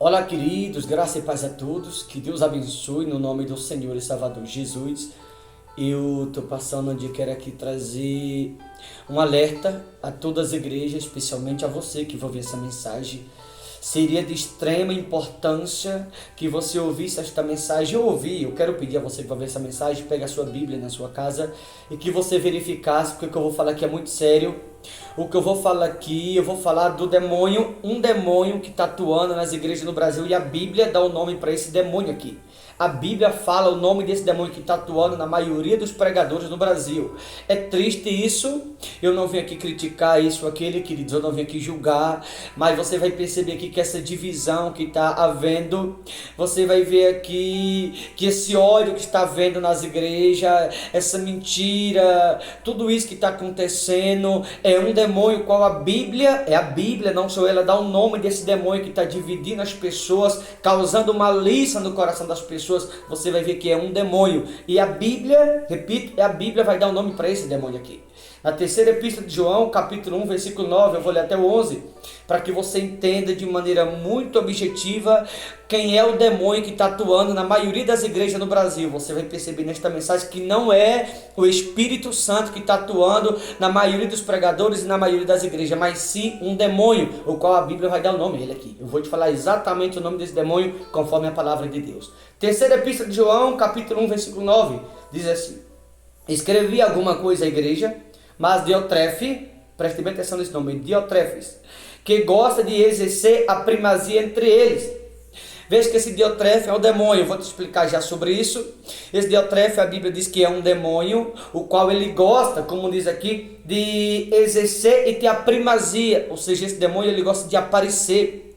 Olá, queridos, graça e paz a todos, que Deus abençoe no nome do Senhor e Salvador Jesus. Eu estou passando onde quero aqui trazer um alerta a todas as igrejas, especialmente a você que vai ouvir essa mensagem. Seria de extrema importância que você ouvisse esta mensagem. Eu quero pedir a você que vai ver essa mensagem, pegue a sua Bíblia na sua casa e que você verificasse, porque o que eu vou falar aqui é muito sério. O que eu vou falar aqui, eu vou falar do demônio, um demônio que está atuando nas igrejas no Brasil, e a Bíblia dá o nome para esse demônio aqui. A Bíblia fala o nome desse demônio que está atuando na maioria dos pregadores no Brasil. É triste isso, eu não vim aqui criticar isso, aquele, queridos, eu não vim aqui julgar, mas você vai perceber aqui que essa divisão que está havendo, você vai ver aqui que esse ódio que está havendo nas igrejas, essa mentira, tudo isso que está acontecendo, é um demônio qual a Bíblia, não sou ela, dá o nome desse demônio que está dividindo as pessoas, causando malícia no coração das pessoas. Você vai ver que é um demônio. E a Bíblia, repito, a Bíblia vai dar o nome para esse demônio aqui. Na terceira epístola de João, capítulo 1, versículo 9, eu vou ler até o 11, para que você entenda de maneira muito objetiva quem é o demônio que está atuando na maioria das igrejas no Brasil. Você vai perceber nesta mensagem que não é o Espírito Santo que está atuando na maioria dos pregadores e na maioria das igrejas, mas sim um demônio, o qual a Bíblia vai dar o nome a ele aqui. Eu vou te falar exatamente o nome desse demônio, conforme a palavra de Deus. Terceira epístola de João, capítulo 1, versículo 9, diz assim: escrevi alguma coisa à igreja, mas Diotrefe, preste bem atenção nesse nome, Diotrefes, que gosta de exercer a primazia entre eles. Veja que esse Diotrefe é o demônio, eu vou te explicar já sobre isso. Esse Diotrefe, a Bíblia diz que é um demônio, o qual ele gosta, como diz aqui, de exercer e ter a primazia, ou seja, esse demônio ele gosta de aparecer.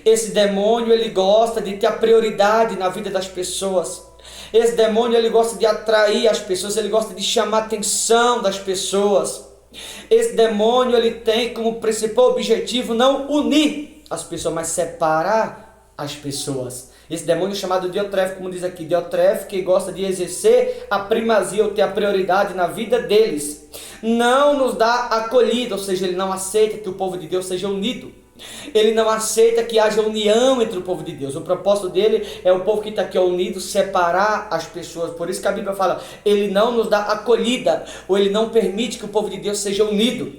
Esse demônio ele gosta de ter a prioridade na vida das pessoas. Esse demônio ele gosta de atrair as pessoas, ele gosta de chamar a atenção das pessoas. Esse demônio ele tem como principal objetivo não unir as pessoas, mas separar as pessoas. Esse demônio chamado Diotrefe, como diz aqui, Diotrefe, que gosta de exercer a primazia ou ter a prioridade na vida deles, não nos dá acolhida, ou seja, ele não aceita que o povo de Deus seja unido. Ele não aceita que haja união entre o povo de Deus. O propósito dele é o povo que está aqui unido, separar as pessoas. Por isso que a Bíblia fala, ele não nos dá acolhida, ou ele não permite que o povo de Deus seja unido.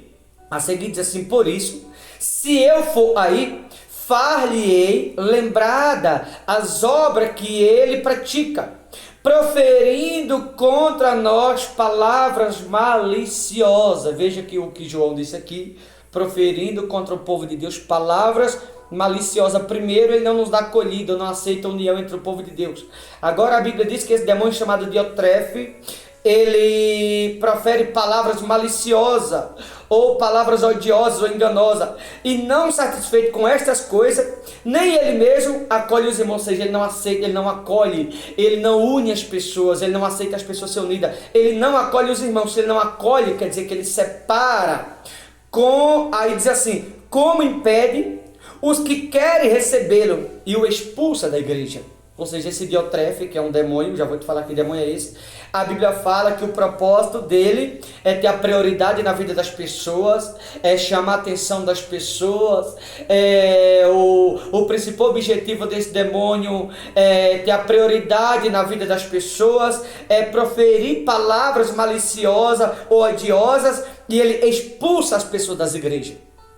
A seguir diz assim: por isso, se eu for aí, far-lhe-ei lembrada as obras que ele pratica, proferindo contra nós palavras maliciosas. Veja que o que João disse aqui, proferindo contra o povo de Deus palavras maliciosas. Primeiro, ele não nos dá acolhida, não aceita união entre o povo de Deus. Agora a Bíblia diz que esse demônio chamado Diotrefe, ele profere palavras maliciosas, ou palavras odiosas ou enganosas, e não satisfeito com estas coisas, nem ele mesmo acolhe os irmãos, ou seja, ele não aceita, ele não acolhe, ele não une as pessoas, ele não aceita as pessoas ser unidas, ele não acolhe os irmãos. Se ele não acolhe, quer dizer que ele separa, aí diz assim, como impede os que querem recebê-lo e o expulsa da igreja. Ou seja, esse Diotrefe, que é um demônio, já vou te falar que demônio é esse. A Bíblia fala que o propósito dele é ter a prioridade na vida das pessoas, é chamar a atenção das pessoas, o principal objetivo desse demônio é ter a prioridade na vida das pessoas, é proferir palavras maliciosas ou odiosas, e ele expulsa as pessoas das igrejas.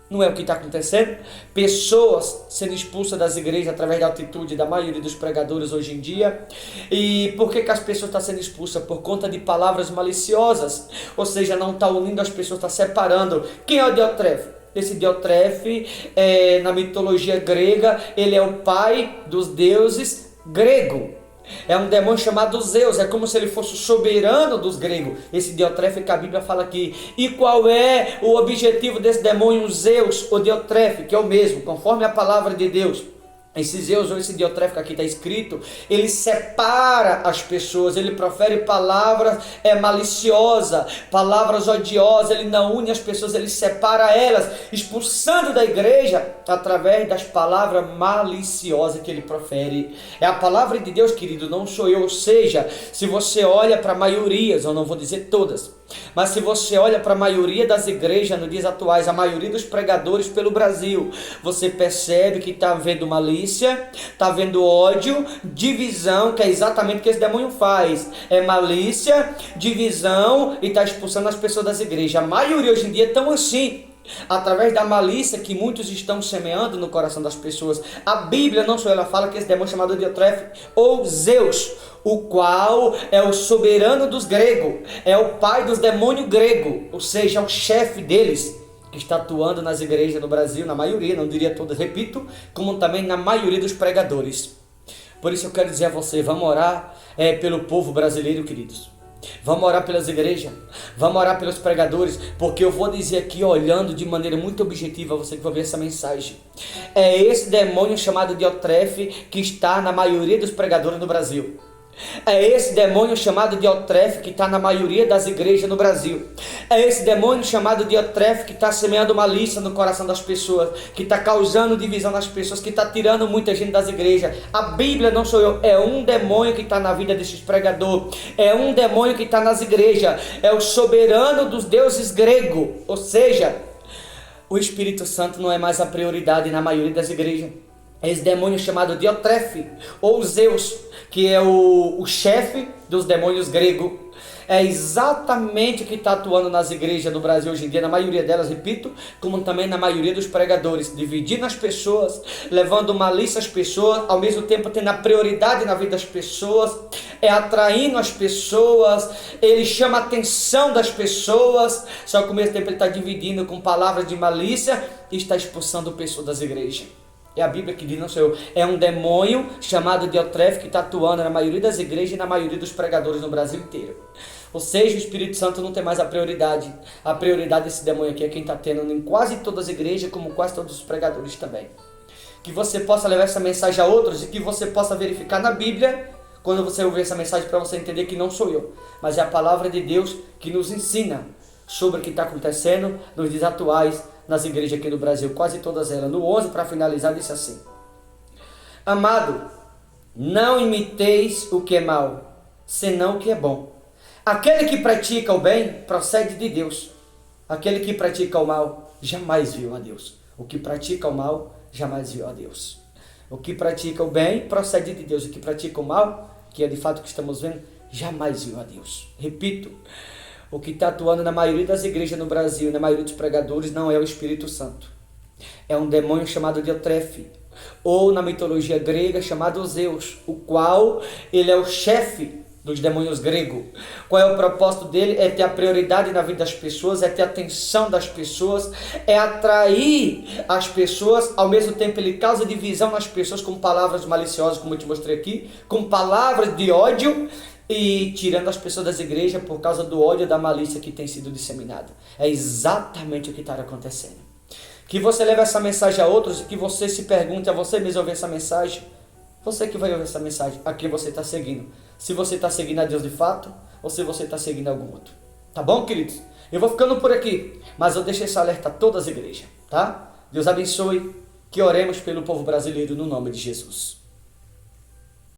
Não é o que está acontecendo? Pessoas sendo expulsas das igrejas através da atitude da maioria dos pregadores hoje em dia. E por que as pessoas estão sendo expulsas? Por conta de palavras maliciosas. Ou seja, não está unindo as pessoas, está separando. Quem é o Diotrefe? Esse Diotrefe, na mitologia grega, ele é o pai dos deuses grego. É um demônio chamado Zeus, é como se ele fosse o soberano dos gregos. Esse Diotrefe que a Bíblia fala aqui. E qual é o objetivo desse demônio Zeus, ou Diotrefe, que é o mesmo, conforme a palavra de Deus? Esse Zeus ou esse Diotrefe que aqui está escrito, ele separa as pessoas, ele profere palavras maliciosas, palavras odiosas, ele não une as pessoas, ele separa elas, expulsando da igreja através das palavras maliciosas que ele profere. É a palavra de Deus, querido, não sou eu. Ou seja, se você olha para maiorias, eu não vou dizer todas, Mas se você olha para a maioria das igrejas nos dias atuais, a maioria dos pregadores pelo Brasil, você percebe que está havendo malícia, está havendo ódio, divisão, que é exatamente o que esse demônio faz. É malícia, divisão e está expulsando as pessoas das igrejas. A maioria hoje em dia estão assim, através da malícia que muitos estão semeando no coração das pessoas. A Bíblia, não só ela fala que esse demônio chamado Diotrefe ou Zeus, o qual é o soberano dos gregos, é o pai dos demônios gregos, ou seja, é o chefe deles, que está atuando nas igrejas no Brasil, na maioria, não diria todas, repito, como também na maioria dos pregadores. Por isso eu quero dizer a você, vamos orar pelo povo brasileiro, queridos. Vamos orar pelas igrejas, vamos orar pelos pregadores, porque eu vou dizer aqui, olhando de maneira muito objetiva, você que vai ver essa mensagem. É esse demônio chamado Diotrefe que está na maioria dos pregadores no Brasil. É esse demônio chamado Diotrefe que está na maioria das igrejas no Brasil. É esse demônio chamado Diotrefe que está semeando malícia no coração das pessoas, que está causando divisão nas pessoas, que está tirando muita gente das igrejas. A Bíblia, não sou eu, é um demônio que está na vida desses pregadores, é um demônio que está nas igrejas, é o soberano dos deuses grego, ou seja, o Espírito Santo não é mais a prioridade na maioria das igrejas. Esse demônio chamado Diotrefe, ou Zeus, que é o chefe dos demônios gregos, é exatamente o que está atuando nas igrejas do Brasil hoje em dia, na maioria delas, repito, como também na maioria dos pregadores, dividindo as pessoas, levando malícia às pessoas, ao mesmo tempo tendo a prioridade na vida das pessoas, atraindo as pessoas, ele chama a atenção das pessoas, só que ao mesmo tempo ele está dividindo com palavras de malícia e está expulsando pessoas das igrejas. É a Bíblia que diz, não sou eu, é um demônio chamado Diotrefe que está atuando na maioria das igrejas e na maioria dos pregadores no Brasil inteiro. Ou seja, o Espírito Santo não tem mais a prioridade. A prioridade desse demônio aqui é quem está tendo em quase todas as igrejas, como quase todos os pregadores também. Que você possa levar essa mensagem a outros e que você possa verificar na Bíblia, quando você ouvir essa mensagem, para você entender que não sou eu, mas é a palavra de Deus que nos ensina sobre o que está acontecendo nos dias atuais, nas igrejas aqui no Brasil, quase todas elas. No 11, para finalizar, disse assim: amado, não imiteis o que é mal, senão o que é bom. Aquele que pratica o bem procede de Deus. Aquele que pratica o mal jamais viu a Deus. O que pratica o mal jamais viu a Deus. O que pratica o bem procede de Deus. O que pratica o mal, que é de fato o que estamos vendo, jamais viu a Deus. Repito, o que está atuando na maioria das igrejas no Brasil, na maioria dos pregadores, não é o Espírito Santo. É um demônio chamado Diotrefe, ou na mitologia grega chamado Zeus, o qual ele é o chefe dos demônios gregos. Qual é o propósito dele? É ter a prioridade na vida das pessoas, é ter a atenção das pessoas, é atrair as pessoas, ao mesmo tempo ele causa divisão nas pessoas com palavras maliciosas, como eu te mostrei aqui, com palavras de ódio, e tirando as pessoas das igrejas por causa do ódio e da malícia que tem sido disseminada. É exatamente o que está acontecendo. Que você leve essa mensagem a outros e que você se pergunte a você mesmo ouvir essa mensagem. Você que vai ouvir essa mensagem, a quem você está seguindo. Se você está seguindo a Deus de fato ou se você está seguindo algum outro. Tá bom, queridos? Eu vou ficando por aqui, mas eu deixo esse alerta a todas as igrejas, tá? Deus abençoe, que oremos pelo povo brasileiro no nome de Jesus.